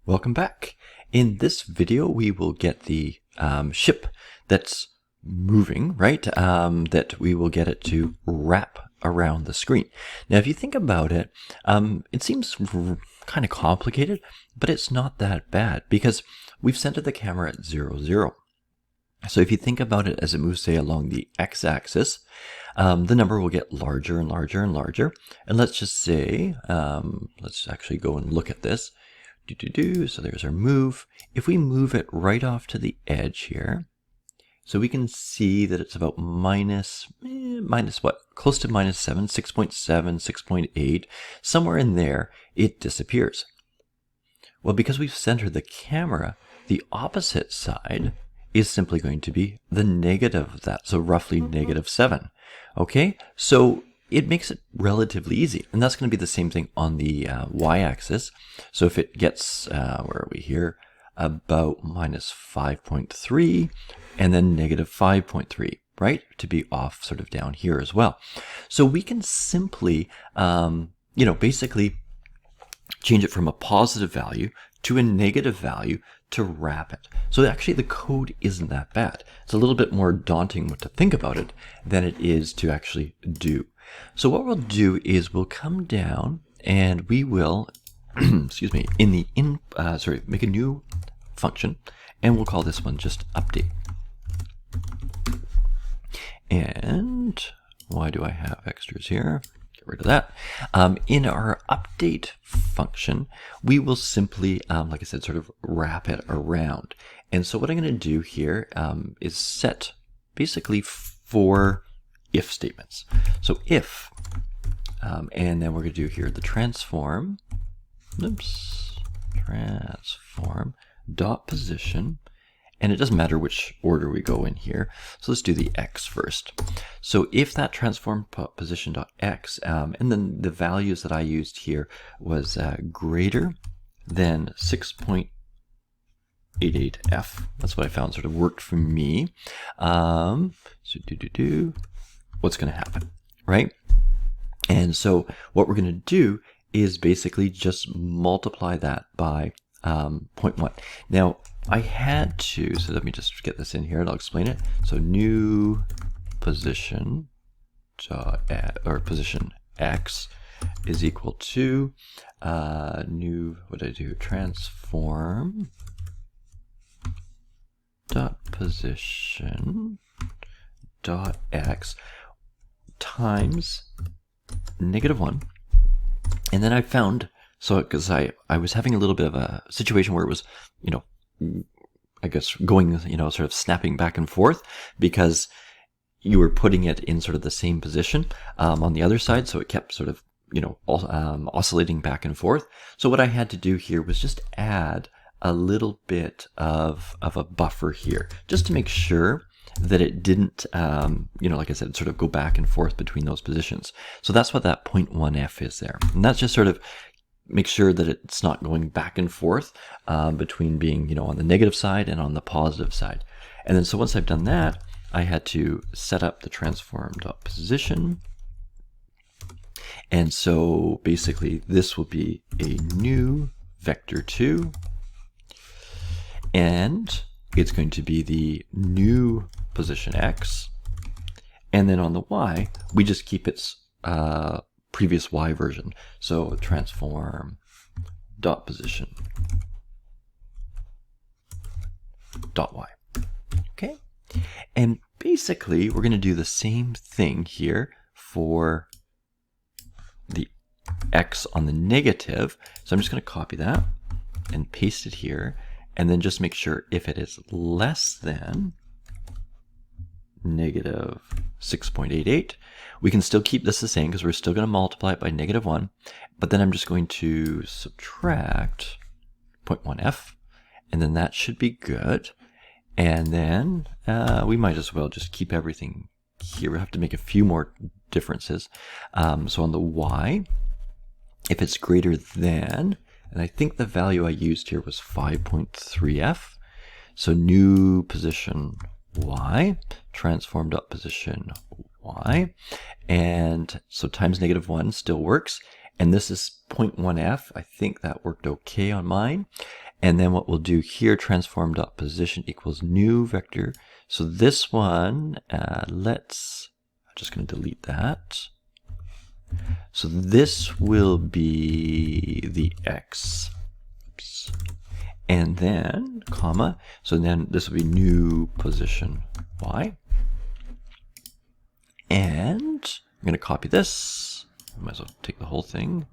Welcome back. In this video, we will get the ship that's moving, right? That we will get it to wrap around the screen. Now, if you think about it, it seems kind of complicated, but it's not that bad because we've centered the camera at 0, 0. So if you think about it as it moves, say, along the x-axis, the number will get larger and larger and larger. And let's just say, let's actually go and look at this. So there's our move. If we move it right off to the edge here, so we can see that it's about minus what? Close to minus 7, 6.7, 6.8, somewhere in there, it disappears. Well, because we've centered the camera, the opposite side is simply going to be the negative of that, so roughly negative 7. Okay, so it makes it relatively easy, and that's going to be the same thing on the y-axis. So if it gets, where are we here, about minus 5.3, and then negative 5.3, right, to be off sort of down here as well. So we can simply, basically change it from a positive value to a negative value to wrap it. So actually the code isn't that bad. It's a little bit more daunting to think about it than it is to actually do. So what we'll do is we'll come down and we will, excuse me, make a new function, and we'll call this one just update. And why do I have extras here? Get rid of that. In our update function, we will simply, like I said, sort of wrap it around. And so what I'm going to do here is set basically 4 if statements. So if, and then we're going to do here the transform dot position, and it doesn't matter which order we go in here. So let's do the x first. So if that transform position dot x, and then the values that I used here was greater than 6.88f. That's what I found sort of worked for me. So what's going to happen, right? And so what we're going to do is basically just multiply that by 0.1. Now, I had to, so let me just get this in here and I'll explain it. So new position position x is equal to new, what did I do? Transform dot position dot x times -1. And then I found, so because I was having a little bit of a situation where it was, I guess going, sort of snapping back and forth because you were putting it in sort of the same position on the other side. So it kept sort of, oscillating back and forth. So what I had to do here was just add a little bit of a buffer here, just to make sure that it didn't, like I said, sort of go back and forth between those positions. So that's what that 0.1f is there. And that's just sort of make sure that it's not going back and forth between being, on the negative side and on the positive side. And then so once I've done that, I had to set up the transform.position. And so basically this will be a new vector2, and it's going to be the new position x, and then on the y, we just keep its previous y version. So transform dot position dot y. Okay, and basically we're going to do the same thing here for the x on the negative. So I'm just going to copy that and paste it here, and then just make sure if it is less than negative 6.88, we can still keep this the same because we're still going to multiply it by -1, but then I'm just going to subtract 0.1f, and then that should be good. And then we might as well just keep everything here. We have to make a few more differences. So on the y, if it's greater than, and I think the value I used here was 5.3f, so new position y, transform dot position y, and so times -1 still works, and this is 0.1f. I think that worked okay on mine. And then what we'll do here, transform.position equals new vector. So this one, I'm just going to delete that. So this will be the x. Oops. And then, comma, so then this will be new position y. And I'm going to copy this. I might as well take the whole thing.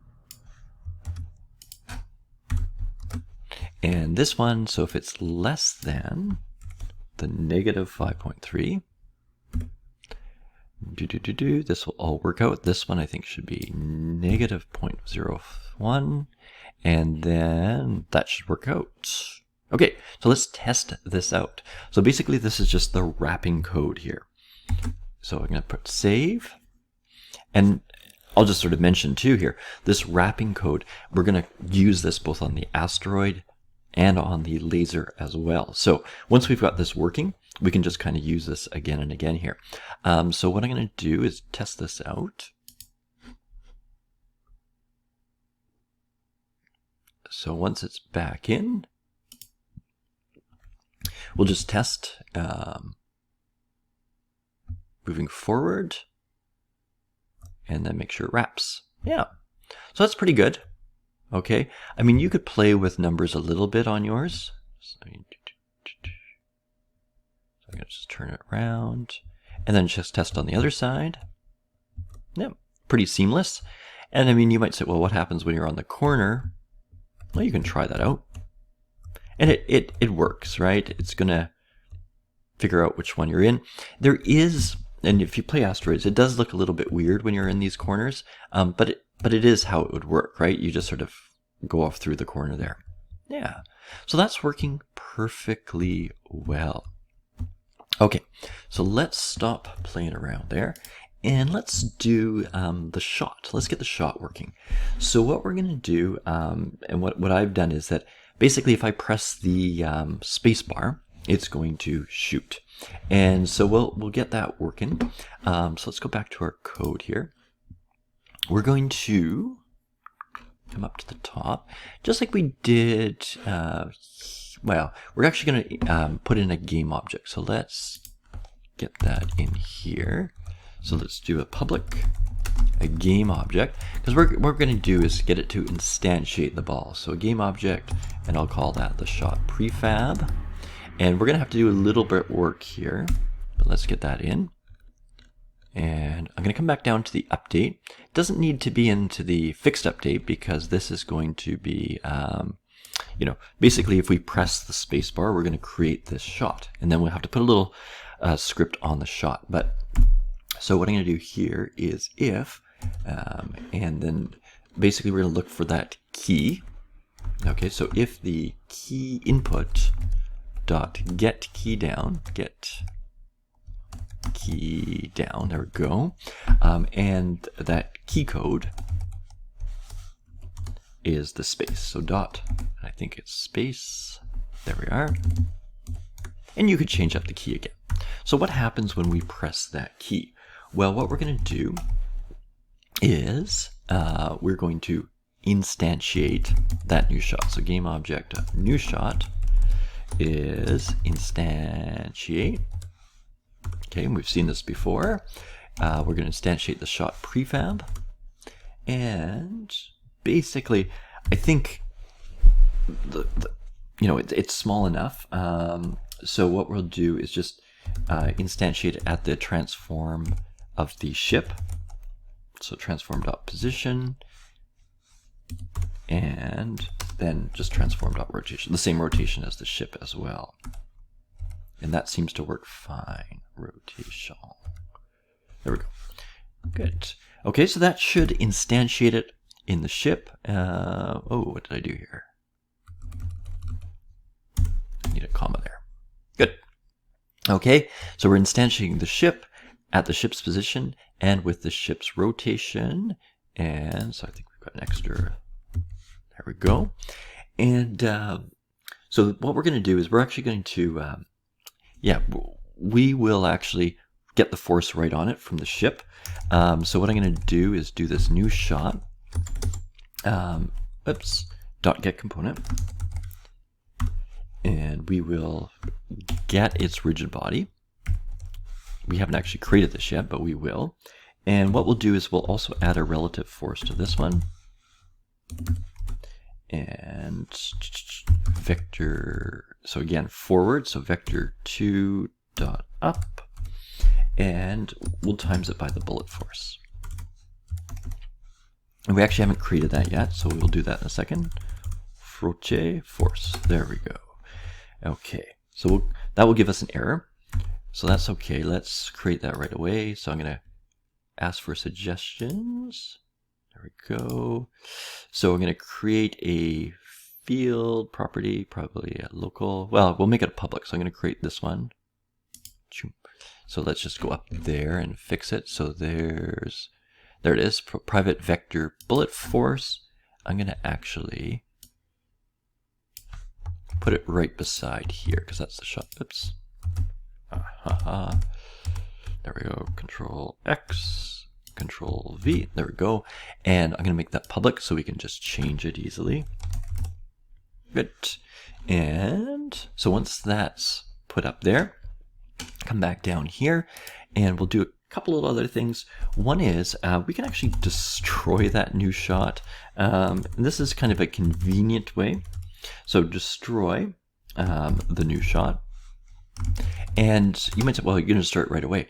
And this one, so if it's less than the negative 5.3, this will all work out. This one I think should be negative 0.01, and then that should work out. Okay, so let's test this out. So basically this is just the wrapping code here. So I'm going to put save, and I'll just sort of mention too here, this wrapping code, we're going to use this both on the asteroid and on the laser as well. So once we've got this working, we can just kind of use this again and again here. So what I'm going to do is test this out. So once it's back in, we'll just test moving forward, and then make sure it wraps. Yeah, so that's pretty good. Okay, I mean, you could play with numbers a little bit on yours. So I'm going to just turn it around, and then just test on the other side. Yeah, pretty seamless. And I mean, you might say, well, what happens when you're on the corner? Well, you can try that out. And it works, right? It's going to figure out which one you're in. There is, and if you play asteroids, it does look a little bit weird when you're in these corners, but it is how it would work, right? You just sort of go off through the corner there. Yeah, so that's working perfectly well. Okay, so let's stop playing around there, and let's do the shot. Let's get the shot working. So what we're going to do, and what I've done is that basically if I press the space bar, it's going to shoot. And so we'll get that working. So let's go back to our code here. We're going to come up to the top, just like we did, well, we're actually going to put in a game object. So let's get that in here. So let's do a game object, because what we're going to do is get it to instantiate the ball. So a game object, and I'll call that the shot prefab. And we're going to have to do a little bit work here, but let's get that in. And I'm going to come back down to the update. It doesn't need to be into the fixed update, because this is going to be, basically if we press the space bar, we're going to create this shot. And then we'll have to put a little script on the shot. But so what I'm going to do here is if, and then basically we're going to look for that key. Okay, so if the key input dot get key down, there we go, and that key code is the space. So dot, I think it's space, there we are, and you could change up the key again. So what happens when we press that key? Well, what we're going to do is we're going to instantiate that new shot. So game object new shot is instantiate. Okay, and we've seen this before. We're going to instantiate the shot prefab, and basically, I think it's small enough. So what we'll do is just instantiate it at the transform of the ship. So transform.position, and then just transform.rotation, the same rotation as the ship as well. And that seems to work fine. Rotation. There we go. Good. Okay, so that should instantiate it in the ship. What did I do here? I need a comma there. Good. Okay, so we're instantiating the ship at the ship's position and with the ship's rotation. And so I think we've got an extra. There we go. And so what we're going to do is we're actually going to, we will actually get the force right on it from the ship. So what I'm going to do is do this new shot. Dot get component. And we will get its rigid body. We haven't actually created this yet, but we will. And what we'll do is we'll also add a relative force to this one. And vector, so again, forward, so vector 2 dot up. And we'll times it by the bullet force. And we actually haven't created that yet, so we'll do that in a second. Froche force, there we go. Okay, so that will give us an error. So that's okay, let's create that right away. So I'm gonna ask for suggestions. There we go. So we're gonna create a field property, probably a local, well, we'll make it a public. So I'm gonna create this one. So let's just go up there and fix it. So there it is, private vector bullet force. I'm gonna actually put it right beside here because that's the shot. Oops. There we go. Control X, Control V. There we go. And I'm going to make that public so we can just change it easily. Good. And so once that's put up there, come back down here and we'll do a couple of other things. One is we can actually destroy that new shot. And this is kind of a convenient way. So destroy the new shot. And you might say, well, you're going to start right away.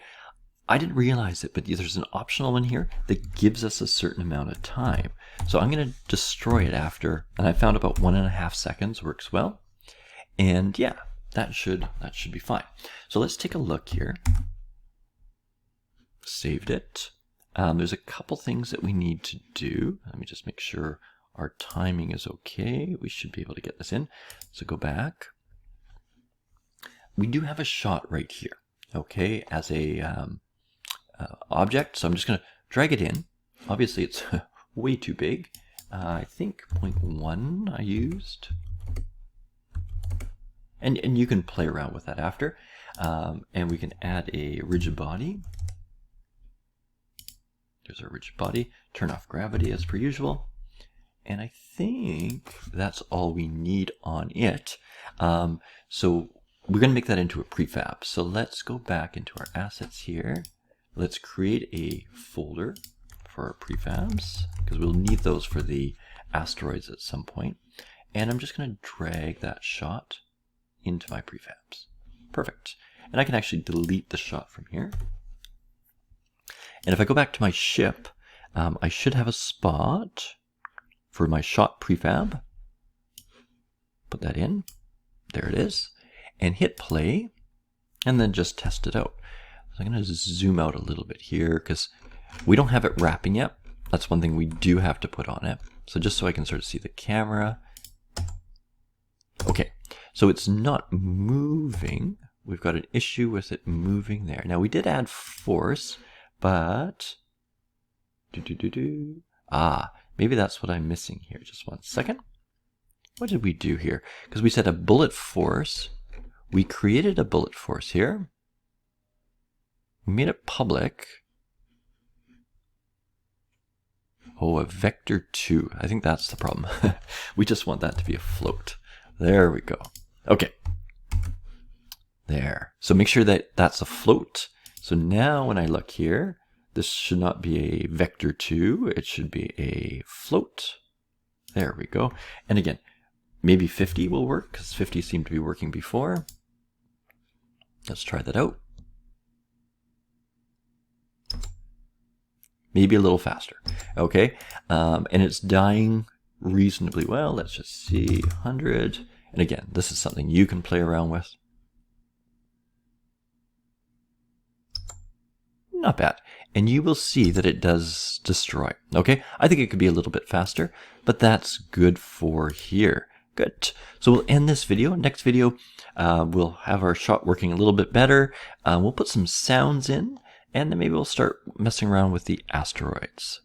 I didn't realize it, but there's an optional one here that gives us a certain amount of time. So I'm going to destroy it after, and I found about 1.5 seconds works well. And yeah, that should be fine. So let's take a look here. Saved it. There's a couple things that we need to do. Let me just make sure our timing is okay. We should be able to get this in. So go back. We do have a shot right here, okay, as a object. So I'm just going to drag it in. Obviously, it's way too big. I think 0.1 I used. And you can play around with that after. And we can add a rigid body. There's our rigid body. Turn off gravity as per usual. And I think that's all we need on it. So we're going to make that into a prefab. So let's go back into our assets here. Let's create a folder for our prefabs because we'll need those for the asteroids at some point. And I'm just going to drag that shot into my prefabs. Perfect. And I can actually delete the shot from here. And if I go back to my ship, I should have a spot for my shot prefab. Put that in. There it is. And hit play. And then just test it out. So I'm going to zoom out a little bit here because we don't have it wrapping yet. That's one thing we do have to put on it. So just so I can sort of see the camera. Okay, so it's not moving. We've got an issue with it moving there. Now we did add force, but maybe that's what I'm missing here. Just one second. What did we do here? Because we said a bullet force. We created a bullet force here. We made it public. Oh, a vector 2. I think that's the problem. We just want that to be a float. There we go. Okay. There. So make sure that that's a float. So now when I look here, this should not be a vector 2. It should be a float. There we go. And again, maybe 50 will work because 50 seemed to be working before. Let's try that out. Maybe a little faster. Okay. And it's dying reasonably well. Let's just see, 100. And again, this is something you can play around with. Not bad. And you will see that it does destroy. Okay. I think it could be a little bit faster, but that's good for here. Good. So we'll end this video. Next video, we'll have our shot working a little bit better. We'll put some sounds in, and then maybe we'll start messing around with the asteroids.